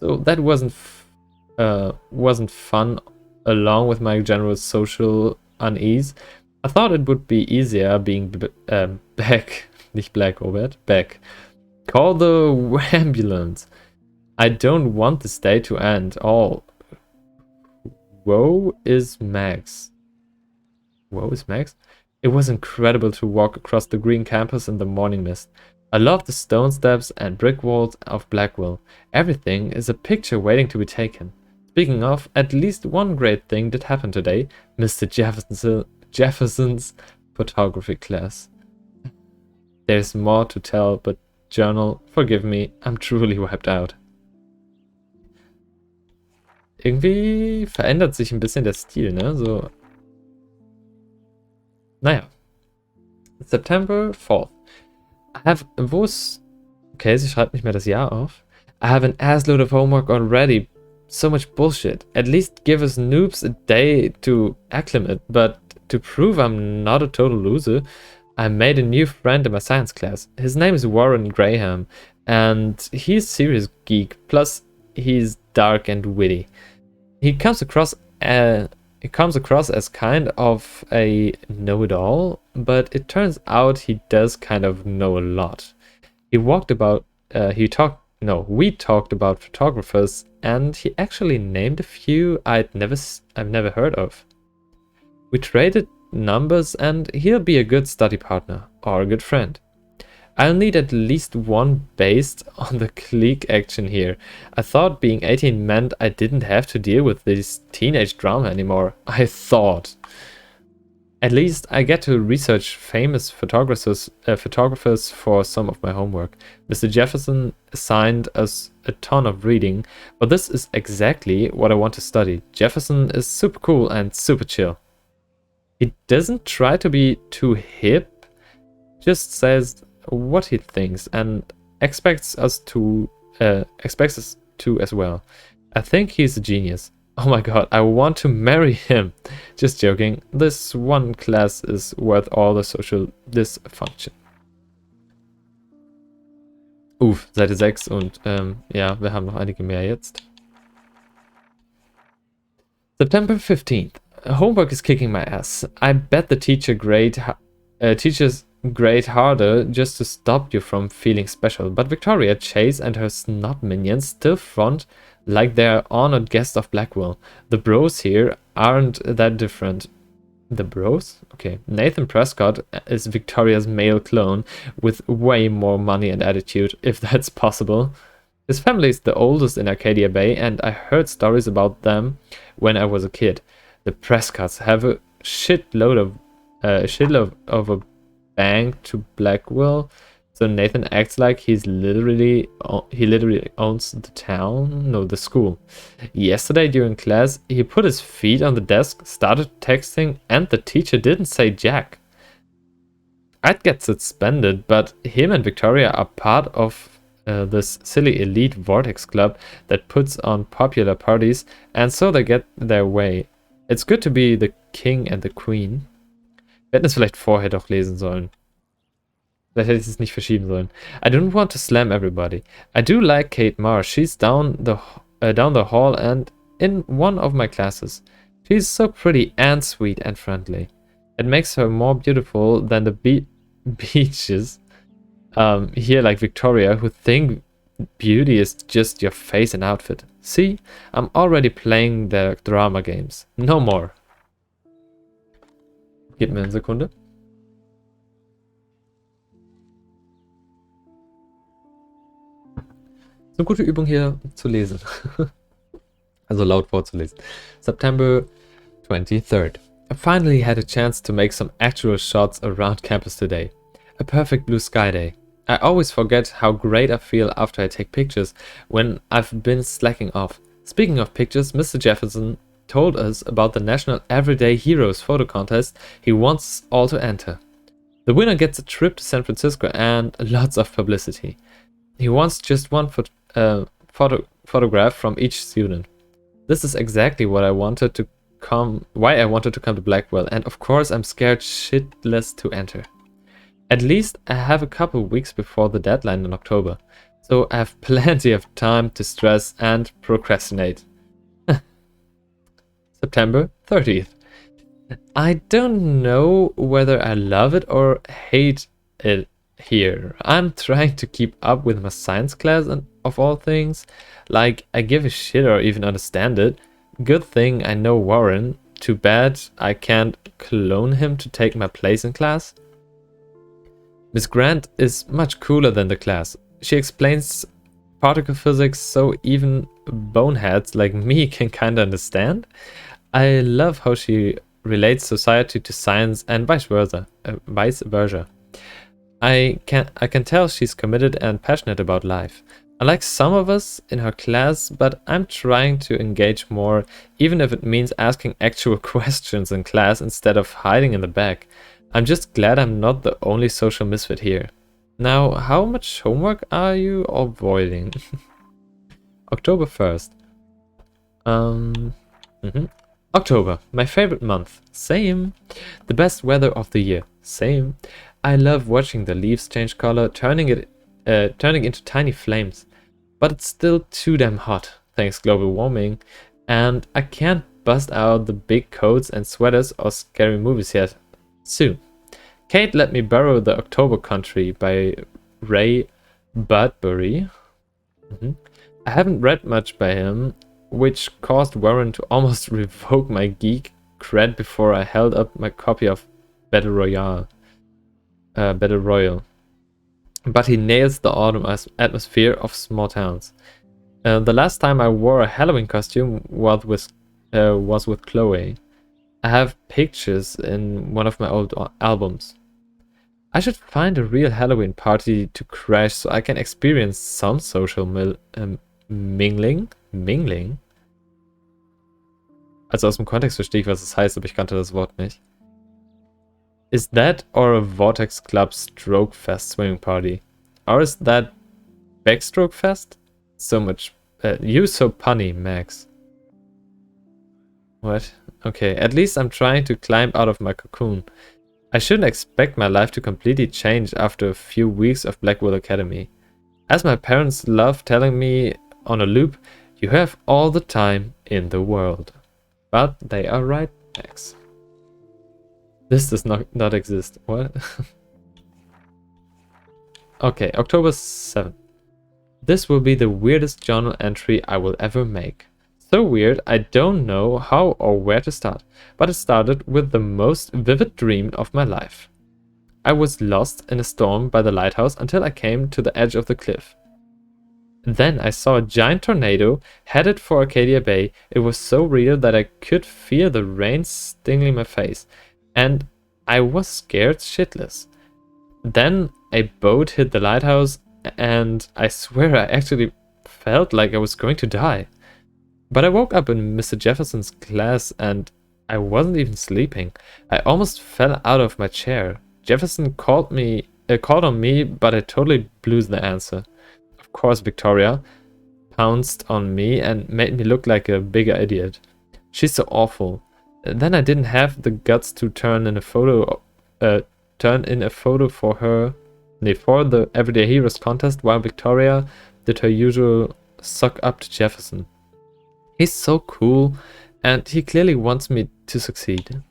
So that wasn't fun, along with my general social unease. I thought it would be easier being back, nicht black, Robert, back. Call the ambulance. I don't want this day to end. All. Woe is Max. Woe is Max? It was incredible to walk across the green campus in the morning mist. I love the stone steps and brick walls of Blackwell. Everything is a picture waiting to be taken. Speaking of, at least one great thing did happen today. Mr. Jefferson's photography class. There's more to tell, but Journal, forgive me, I'm truly wiped out. Irgendwie verändert sich ein bisschen der Stil, ne? So. Naja. September 4th. Okay, sie schreibt nicht mehr das Jahr auf. I have an assload of homework already. So much bullshit. At least give us noobs a day to acclimate, but to prove I'm not a total loser, I made a new friend in my science class. His name is Warren Graham, and he's serious geek, plus he's dark and witty. He comes across as kind of a know-it-all, but it turns out he does kind of know a lot. We talked about photographers, and he actually named a few I've never heard of. We traded numbers, and he'll be a good study partner or a good friend. I'll need at least one based on the clique action here. I thought being 18 meant I didn't have to deal with this teenage drama anymore. I thought. At least I get to research famous photographers for some of my homework. Mr. Jefferson assigned us a ton of reading, but this is exactly what I want to study. Jefferson is super cool and super chill. He doesn't try to be too hip, just says what he thinks and expects us to as well. I think he's a genius. Oh my god, I want to marry him. Just joking. This one class is worth all the social dysfunction. Seite 6 und ja, wir haben noch einige mehr jetzt. September 15th. Homework is kicking my ass. I bet the teachers grade harder just to stop you from feeling special, but Victoria, Chase, and her snot minions still front like they're honored guests of Blackwell. The bros here aren't that different. The bros? Okay. Nathan Prescott is Victoria's male clone with way more money and attitude, if that's possible. His family is the oldest in Arcadia Bay, and I heard stories about them when I was a kid. The Prescotts have a shitload of a bank to Blackwell, so Nathan acts like he literally owns the town, no, the school. Yesterday during class, he put his feet on the desk, started texting, and the teacher didn't say jack. I'd get suspended, but him and Victoria are part of this silly elite vortex club that puts on popular parties, and so they get their way. It's good to be the king and the queen. Wir hätten es vielleicht vorher doch lesen sollen. Vielleicht hätte ich es nicht verschieben sollen. I don't want to slam everybody. I do like Kate Marr. She's down the hall and in one of my classes. She's so pretty and sweet and friendly. It makes her more beautiful than the beaches here, like Victoria, who think beauty is just your face and outfit. See, I'm already playing the drama games. No more. Gib mir eine Sekunde. So eine gute Übung hier zu lesen. Also laut vorzulesen. September 23rd. I finally had a chance to make some actual shots around campus today. A perfect blue sky day. I always forget how great I feel after I take pictures when I've been slacking off. Speaking of pictures, Mr. Jefferson told us about the National Everyday Heroes photo contest he wants all to enter. The winner gets a trip to San Francisco and lots of publicity. He wants just one photograph from each student. This is exactly why I wanted to come to Blackwell, and of course I'm scared shitless to enter. At least I have a couple weeks before the deadline in October, so I have plenty of time to stress and procrastinate. September 30th. I don't know whether I love it or hate it here. I'm trying to keep up with my science class and of all things. Like, I give a shit or even understand it. Good thing I know Warren. Too bad I can't clone him to take my place in class. Miss Grant is much cooler than the class. She explains particle physics so even boneheads like me can kinda understand. I love how she relates society to science and vice versa. I can tell she's committed and passionate about life. Unlike some of us in her class, but I'm trying to engage more, even if it means asking actual questions in class instead of hiding in the back. I'm just glad I'm not the only social misfit here. Now, how much homework are you avoiding? October 1st. October, my favorite month. Same. The best weather of the year. Same. I love watching the leaves change color, turning into tiny flames. But it's still too damn hot, thanks global warming, and I can't bust out the big coats and sweaters or scary movies yet. Soon. Kate let me borrow The October Country by Ray Bradbury. I haven't read much by him, which caused Warren to almost revoke my geek cred before I held up my copy of Battle Royale. But he nails the autumn atmosphere of small towns. The last time I wore a Halloween costume was with Chloe. I have pictures in one of my old albums. I should find a real Halloween party to crash so I can experience some social mingling. Mingling? Also aus dem Kontext verstehe ich, was es heißt, aber ich kannte das Wort nicht. Is that or a Vortex Club Stroke Fest swimming party? Or is that Backstroke Fest? So much. You so punny, Max. What? Okay, at least I'm trying to climb out of my cocoon. I shouldn't expect my life to completely change after a few weeks of Blackwell Academy. As my parents love telling me on a loop, you have all the time in the world. But they are right, Max. This does not exist. What? Okay, October 7th. This will be the weirdest journal entry I will ever make. So weird, I don't know how or where to start, but it started with the most vivid dream of my life. I was lost in a storm by the lighthouse until I came to the edge of the cliff. Then I saw a giant tornado headed for Arcadia Bay. It was so real that I could feel the rain stinging my face, and I was scared shitless. Then a boat hit the lighthouse, and I swear I actually felt like I was going to die. But I woke up in Mr. Jefferson's class and I wasn't even sleeping. I almost fell out of my chair. Jefferson called on me, but I totally blew the answer. Of course, Victoria pounced on me and made me look like a bigger idiot. She's so awful. Then I didn't have the guts to turn in a photo for the Everyday Heroes contest, while Victoria did her usual suck up to Jefferson. He's so cool, and he clearly wants me to succeed.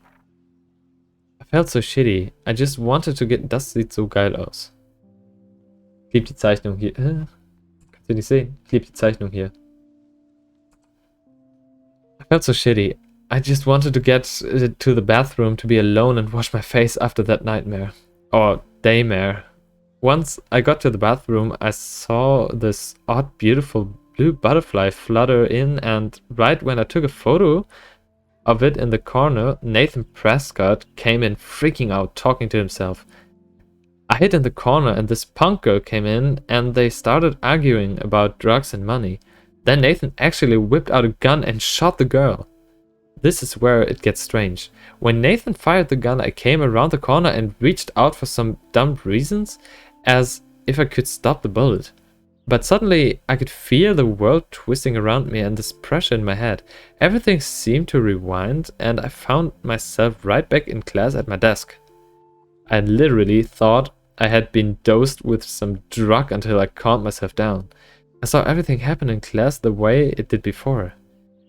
I felt so shitty. I just wanted to get... Das sieht so geil aus. Ich liebe die Zeichnung hier. Kannst du nicht sehen? Ich liebe die Zeichnung hier. I felt so shitty. I just wanted to get to the bathroom to be alone and wash my face after that nightmare. Or daymare. Once I got to the bathroom, I saw this odd, beautiful blue butterfly flutter in, and right when I took a photo of it in the corner, Nathan Prescott came in freaking out, talking to himself. I hid in the corner and this punk girl came in and they started arguing about drugs and money. Then Nathan actually whipped out a gun and shot the girl. This is where it gets strange. When Nathan fired the gun, I came around the corner and reached out for some dumb reasons, as if I could stop the bullet. But suddenly, I could feel the world twisting around me and this pressure in my head. Everything seemed to rewind, and I found myself right back in class at my desk. I literally thought I had been dosed with some drug until I calmed myself down. I saw everything happen in class the way it did before.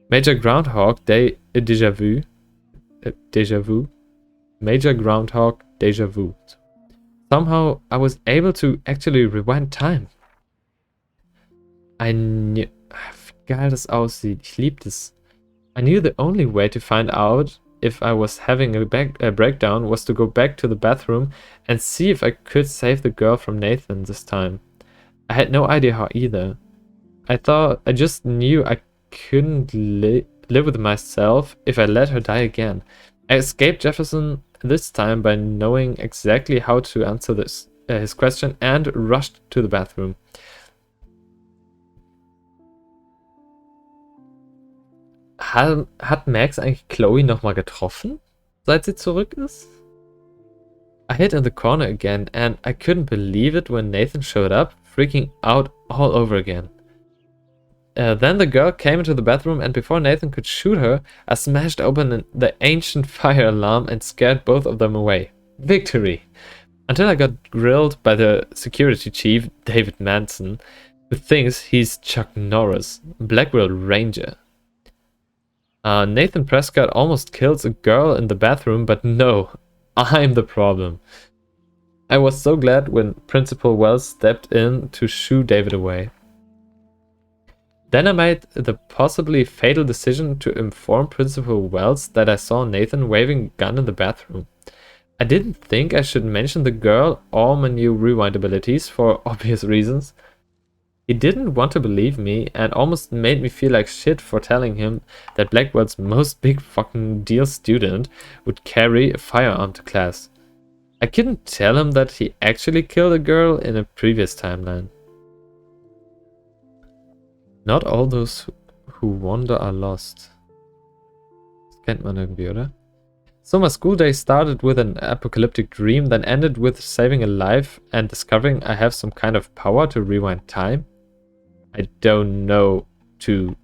Major Groundhog Day Deja Vu. Deja Vu. Major Groundhog Deja Vu. Somehow I was able to actually rewind time. Wie geil das aussieht. Ich liebe das. I knew the only way to find out if I was having a breakdown was to go back to the bathroom and see if I could save the girl from Nathan this time. I had no idea how either. I just knew I couldn't live with myself if I let her die again. I escaped Jefferson this time by knowing exactly how to answer his question and rushed to the bathroom. Hat Max eigentlich Chloe nochmal getroffen, seit sie zurück ist? I hid in the corner again and I couldn't believe it when Nathan showed up, freaking out all over again. Then the girl came into the bathroom and before Nathan could shoot her, I smashed open the ancient fire alarm and scared both of them away. Victory! Until I got grilled by the security chief, David Manson, who thinks he's Chuck Norris, Blackwell Ranger. Nathan Prescott almost kills a girl in the bathroom, but no, I'm the problem. I was so glad when Principal Wells stepped in to shoo David away. Then I made the possibly fatal decision to inform Principal Wells that I saw Nathan waving a gun in the bathroom. I didn't think I should mention the girl or my new rewind abilities for obvious reasons. He didn't want to believe me and almost made me feel like shit for telling him that Blackwell's most big fucking deal student would carry a firearm to class. I couldn't tell him that he actually killed a girl in a previous timeline. Not all those who wander are lost. Das kennt man irgendwie, oder? So my school day started with an apocalyptic dream, then ended with saving a life and discovering I have some kind of power to rewind time. I don't know to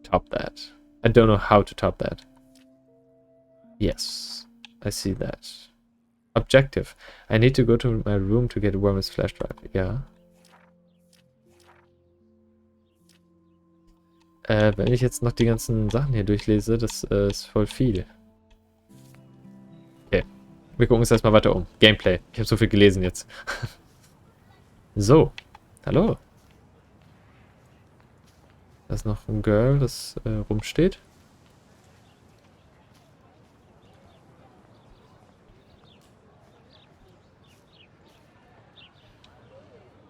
top that. I don't know how to top that. Yes, I see that. Objective. I need to go to my room to get Worm's flash drive. Ja. Wenn ich jetzt noch die ganzen Sachen hier durchlese, das ist voll viel. Okay. Wir gucken uns erstmal weiter um. Gameplay. Ich habe so viel gelesen jetzt. So. Hallo. Da ist noch ein Girl, das rumsteht.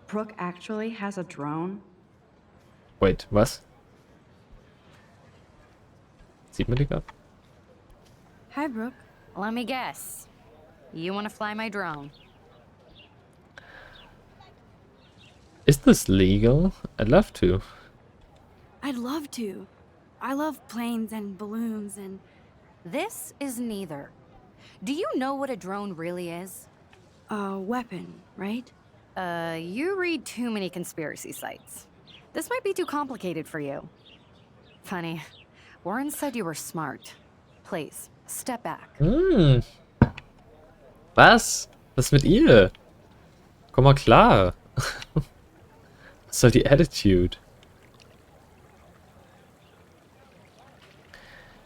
Brooke actually has a drone? Wait, was? Sieht man die gerade? Hi, Brooke. Let me guess. You want to fly my drone? Is this legal? I'd love to. I'd love to. I love planes and balloons and... This is neither. Do you know what a drone really is? a weapon, right? You read too many conspiracy sites. This might be too complicated for you. Funny. Warren said you were smart. Please, step back. Hm. Was? Was ist mit ihr? Komm mal klar. Was soll die Attitude?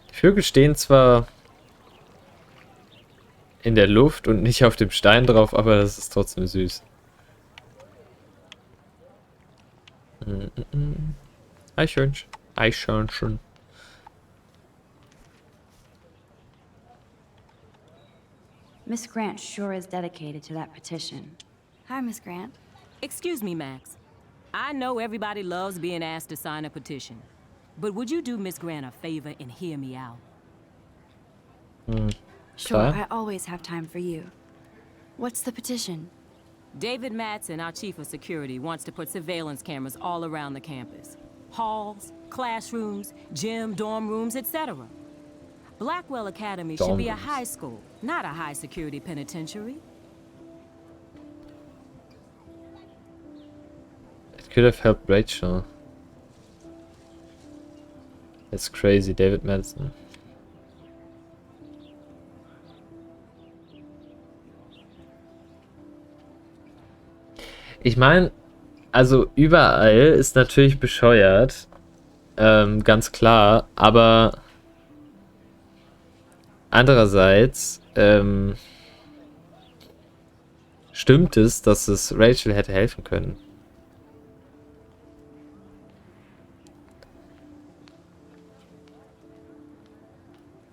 Die Vögel stehen zwar in der Luft und nicht auf dem Stein drauf, aber das ist trotzdem süß. Eichhörnchen. Eichhörnchen. Miss Grant sure is dedicated to that petition. Hi, Miss Grant. Excuse me, Max. I know everybody loves being asked to sign a petition. But would you do Miss Grant a favor and hear me out? Sure, Klar. I always have time for you. What's the petition? David Matson, our chief of security, wants to put surveillance cameras all around the campus. Halls, classrooms, gym, dorm rooms, etc. Blackwell Academy should be a Dorm rooms. high school, not a high-security penitentiary. It could have helped Rachel. That's crazy, David Madison. Ich meine, also überall ist natürlich bescheuert. Ganz klar. Aber andererseits, stimmt es, dass es Rachel hätte helfen können.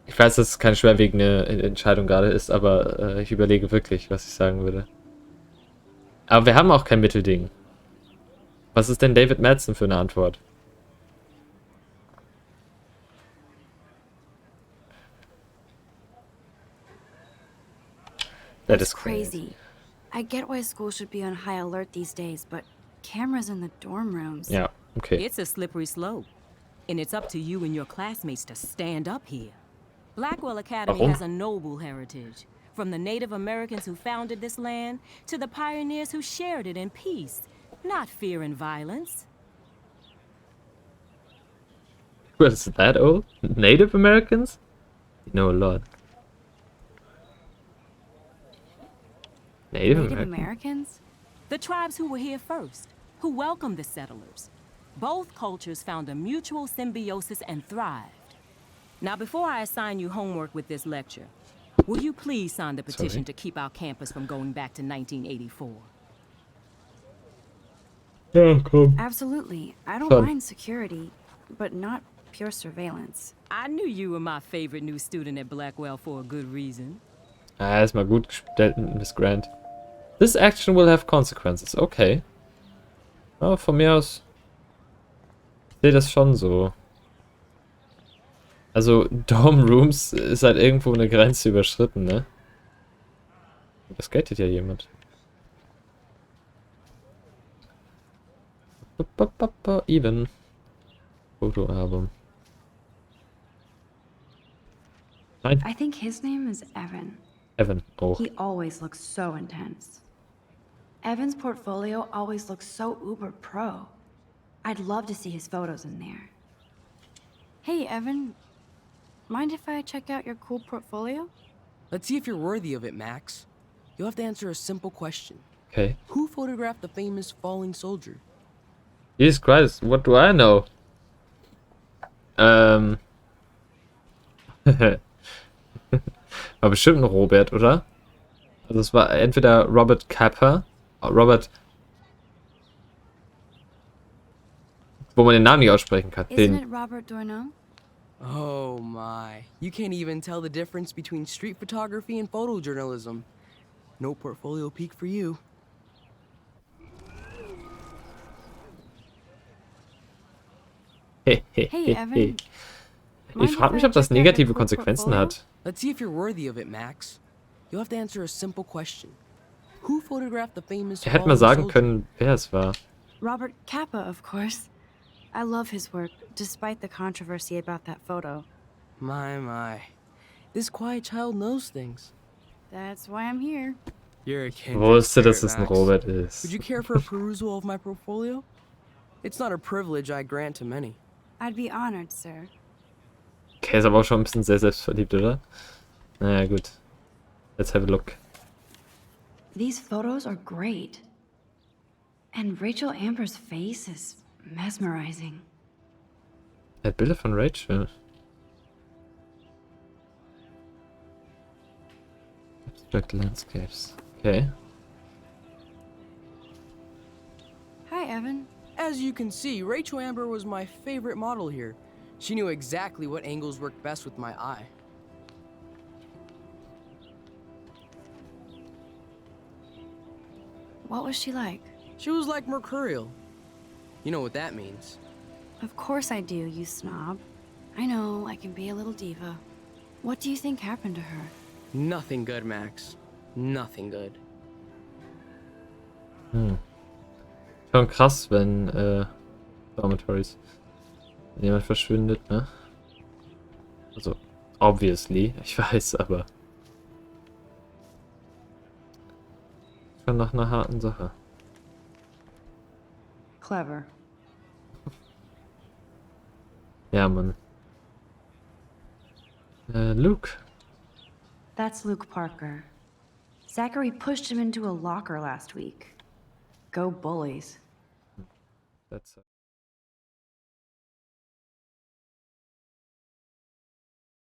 Ich weiß, dass es keine schwerwiegende Entscheidung gerade ist, aber ich überlege wirklich, was ich sagen würde. Aber wir haben auch kein Mittelding. Was ist denn David Madsen für eine Antwort? That That's is crazy. crazy. I get why school should be on high alert these days, but cameras in the dorm rooms. Ja, okay. It's a slippery slope. And it's up to you and your classmates to stand up here. Blackwell Academy Warum? has a noble heritage. From the Native Americans who founded this land to the pioneers who shared it in peace, not fear and violence. What is that old? Native Americans? You know a lot. Native Native Americans? Americans? The tribes who were here first, who welcomed the settlers. Both cultures found a mutual symbiosis and thrived. Now, before I assign you homework with this lecture, will you please sign the petition to keep our campus from going back to 1984? Ja, komm. Absolutely. I don't Fun. mind security, but not pure surveillance. I knew you were my favorite new student at Blackwell for a good reason. Ah, ist mal gut gestellt, Miss Grant. This action will have consequences. Okay. Ja, von mir aus. Ich sehe das schon so. Also, Dorm Rooms ist halt irgendwo eine Grenze überschritten, ne? Das gatet ja jemand. Even. Fotoalbum. Nein, I think his name is Evan. Evan. Oh. He always looks so intense. Evan's portfolio always looks so uber pro. I'd love to see his photos in there. Hey, Evan. Mind if I check out your cool portfolio? Let's see if you're worthy of it, Max. You'll have to answer a simple question. Okay. Who photographed the famous falling soldier? Jesus Christ, what do I know? War bestimmt ein Robert, oder? Also es war entweder Robert Capper, Robert, wo man den Namen nicht aussprechen kann. Isn't Den, it Robert Dourneau? Oh my. You can't even tell the difference between street photography and photojournalism. No portfolio peak for you. Hey, Evan. Ich frage mich, ob das negative Konsequenzen hat. Let's see if you're worthy of it, Max. You'll have to answer a simple question. Who photographed the famous Er hätte mal falling sagen soldier? können, wer es war. Robert Capa, of course. I love his work, despite the controversy about that photo. My. This quiet child knows things. That's why I'm here. You're a kindred Wusste, dass spirit, es ein Max. Robert Would ist. you care for a perusal of my portfolio? It's not a privilege I grant to many. I'd be honored, sir. Okay, ist aber auch schon ein bisschen sehr selbstverliebt, oder? Naja, gut. Let's have a look. These photos are great. And Rachel Amber's face is mesmerizing. Er hat Bilder von Rachel. Abstract Landscapes. Okay. Hi, Evan. As you can see, Rachel Amber was my favorite model here. She knew exactly what angles worked best with my eye. What was she like? She was like mercurial. You know what that means. Of course I do, you snob. I know, I can be a little diva. What do you think happened to her? Nothing good, Max. Nothing good. Schon krass, wenn, Dormitories. Wenn jemand verschwindet, ne? Also, obviously, ich weiß, aber. Schon nach einer harten Sache. Clever. Ja, Mann. Luke. That's Luke Parker. Zachary pushed him into a locker last week. Go bullies. That's